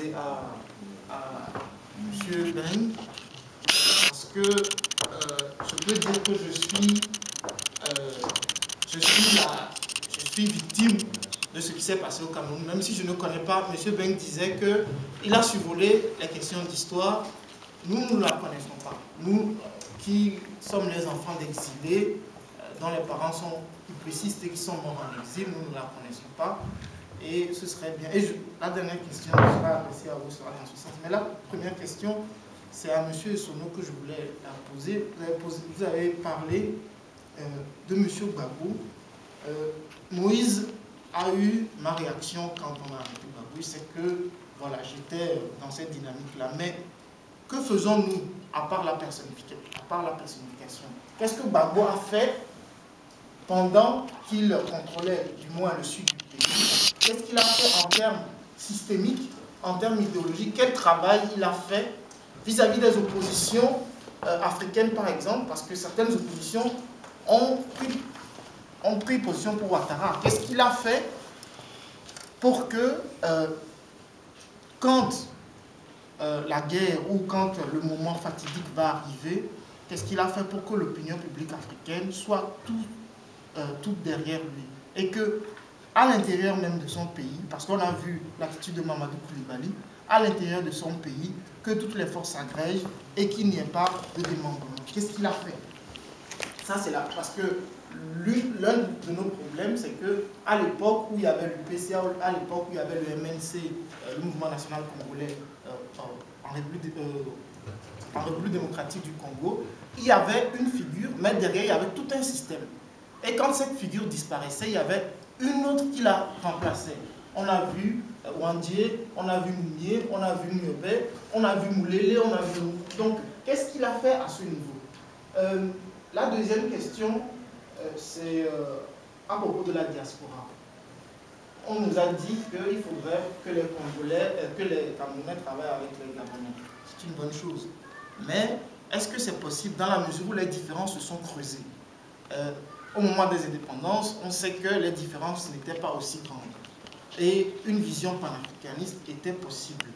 poser à M. Beng, parce que je peux dire que je suis victime de ce qui s'est passé au Cameroun, même si je ne connais pas. M. Beng disait qu'il a survolé les questions d'histoire. Nous ne la connaissons pas. Nous qui sommes les enfants d'exilés, dont les parents sont publicistes et qui sont morts en exil, nous ne la connaissons pas. Et ce serait bien. Et la dernière question sera adressée à vous, sera dans ce sens. Mais la première question, c'est à M. Sono que je voulais la poser. Vous avez parlé de M. Gbagbo. Moïse a eu ma réaction quand on a arrêté Gbagbo, c'est que voilà, j'étais dans cette dynamique-là. Mais que faisons-nous à part la personnification? Qu'est-ce que Gbagbo a fait pendant qu'il contrôlait du moins le sud du pays? Qu'est-ce qu'il a fait en termes systémiques, en termes idéologiques? Quel travail il a fait vis-à-vis des oppositions africaines, par exemple? Parce que certaines oppositions ont pris position pour Ouattara. Qu'est-ce qu'il a fait pour que, quand la guerre ou quand le moment fatidique va arriver, qu'est-ce qu'il a fait pour que l'opinion publique africaine soit toute derrière lui? Et que, à l'intérieur même de son pays, parce qu'on a vu l'attitude de Mamadou Koulibaly, à l'intérieur de son pays, que toutes les forces s'agrègent et qu'il n'y ait pas de démembrement. Qu'est-ce qu'il a fait? Ça, c'est là. Parce que l'un de nos problèmes, c'est qu'à l'époque où il y avait l'UPCA, à l'époque où il y avait le MNC, le Mouvement National Congolais, en République démocratique du Congo, il y avait une figure, mais derrière, il y avait tout un système. Et quand cette figure disparaissait, il y avait une autre qui la remplaçait. On a vu Wandie, on a vu Mounier, on a vu Myobé, on a vu Moulélé, on a vu... Donc, qu'est-ce qu'il a fait à ce niveau? La deuxième question, c'est à propos de la diaspora. On nous a dit qu'il faudrait que les Congolais, que les Camerounais travaillent avec les Gabonais. C'est une bonne chose. Mais est-ce que c'est possible dans la mesure où les différences se sont creusées? Au moment des indépendances, on sait que les différences n'étaient pas aussi grandes. Et une vision panafricaniste était possible.